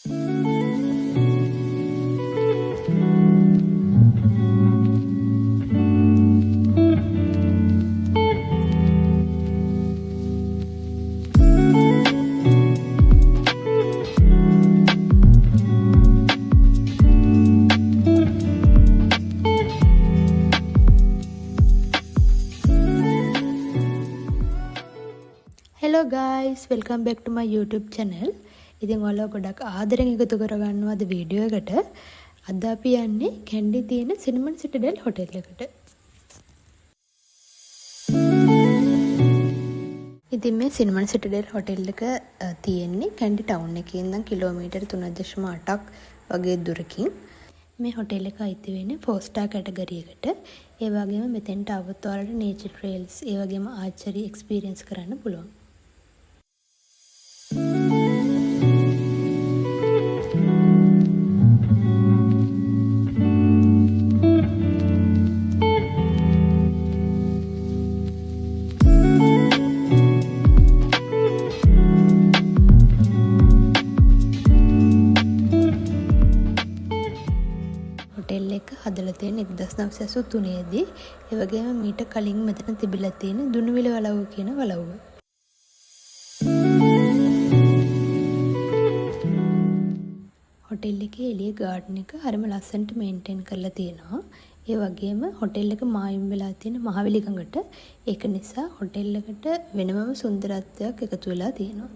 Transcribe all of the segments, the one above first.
Hello guys, welcome back to my YouTube channel. ඉතින් ඔයාලා ගොඩක් ආදරෙන් එකතු කරගන්නවා අද වීඩියෝ එකට. අද අපි යන්නේ කැන්ඩි තියෙන සිනමන් සිටඩෙල් හොටෙල් එකට. ඉතින් මේ සිනමන් සිටඩෙල් හොටෙල් එක තියෙන්නේ කැන්ඩි ටවුන් එකේ ඉඳන් කිලෝමීටර් 3.8ක් වගේ දුරකින්. මේ හොටෙල් එක අයිති වෙන්නේ 4 star කැටගරි එකට. ඒ වගේම මෙතෙන්ට આવත් ඔයාලට නේචර් ට්‍රේල්ස්, ඒ වගේම ආචරි එක්ස්පීරියන්ස් කරන්න පුළුවන්. හොටෙල් එක හදලා තියෙන 1983 දී. ඒ වගේම මීට කලින් මෙතන තිබිලා තියෙන දුණුවිල වලව්ව කියන වලව්ව. හොටෙල් එකේ එළිය ගාඩන් එක හරිම ලස්සනට මේන්ටේන් කරලා තියෙනවා. ඒ වගේම හොටෙල් එක මායිම් වෙලා තියෙන මහවැලි ගඟට. ඒක නිසා හොටෙල් එකට වෙනමම සුන්දරත්වයක් එකතු වෙලා තියෙනවා.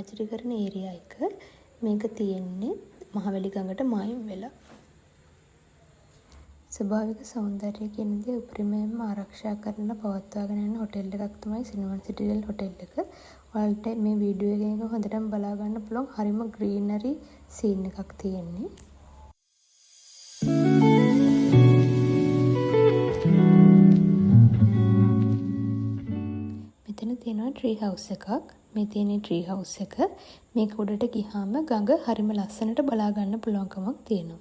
ආචරි කරන ඒරියා එක මේක තියෙන්නේ මහවැලි ගඟට මායිම් වෙලා. ස්වභාවික සෞන්දර්යය කියන දේ උපරිමයෙන්ම ආරක්ෂා කරලා පවත්වාගෙන යන හොටෙල් එකක් තමයි සිනමන් සිටිඩෙල් හොටෙල් එක. ඔයාලට මේ වීඩියෝ එකෙන් හොඳටම බලා ගන්න පුළුවන්. හරිම ග්‍රීනරි සීන් එකක් තියෙන්නේ. මෙතන තියෙනවා ට්‍රී හවුස් එකක්. මේ තියෙන ට්‍රී හවුස් එක මේක උඩට ගියාම ගඟ හරිම ලස්සනට බලා ගන්න පුළුවන්කමක් තියෙනවා.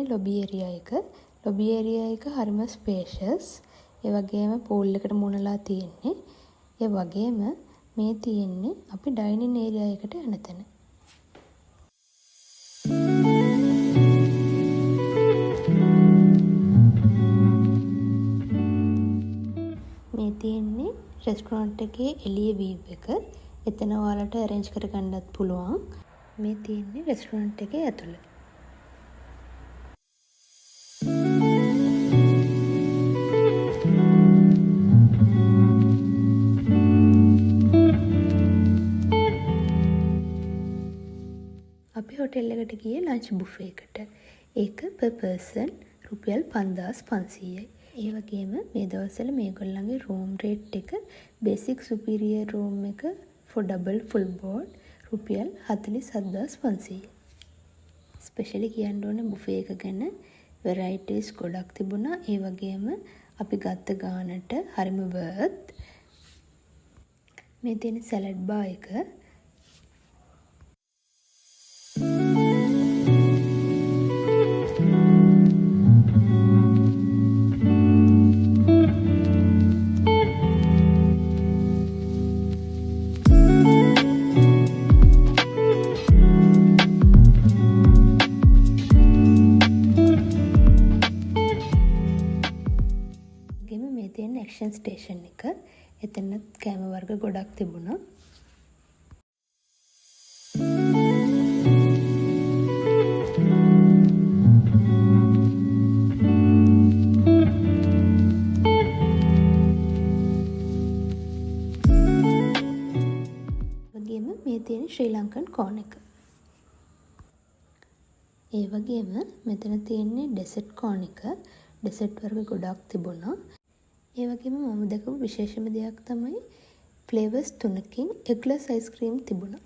ලොබි ඒරියා එක. ලොබි ඒරියා එක හරිම ස්පේෂස්. ඒ වගේම පූල් එකට මුණලා තියෙන්නේ. ඒ වගේම මේ තියෙන්නේ අපි ඩයිනින් ඒරියා එකට යන තැන. මේ තියෙන්නේ රෙස්ටොරන්ට් එකේ එළිය වීව් එක. එතන ඔයාලට arrange කරගන්නත් පුළුවන්. මේ තියෙන්නේ රෙස්ටොරන්ට් එකේ ඇතුළේ. අපි හොටෙල් එකට ගියේ ලන්ච් බුෆේ එකට. ඒක per person රුපියල් 5500යි. ඒ වගේම මේ දවස්වල මේගොල්ලන්ගේ room rate එක basic superior room එක for double full board රුපියල් 47500යි. ස්පෙෂලි කියන්න ඕනේ බුෆේ එක ගැන varieties ගොඩක් තිබුණා. ඒ වගේම අපි ගත්ත ගානට හරිම worth. මේ තියෙන salad bar එක මේ තියෙන ඇක්ෂන් ස්ටේෂන් එක. එතනත් කෑම වර්ග ගොඩක් තිබුණා. වගේම මේ තියෙන ශ්‍රී ලංකන් කෝන් එක. ඒ වගේම මෙතන තියෙන්නේ ඩෙසර්ට් කෝන් එක. ඩෙසර්ට් වර්ග ගොඩක් තිබුණා. ඒ වගේම මම දැකපු විශේෂම දෙයක් තමයි ෆ්ලේවර්ස් 3කින් එග්ලස් අයිස්ක්‍රීම් තිබුණා.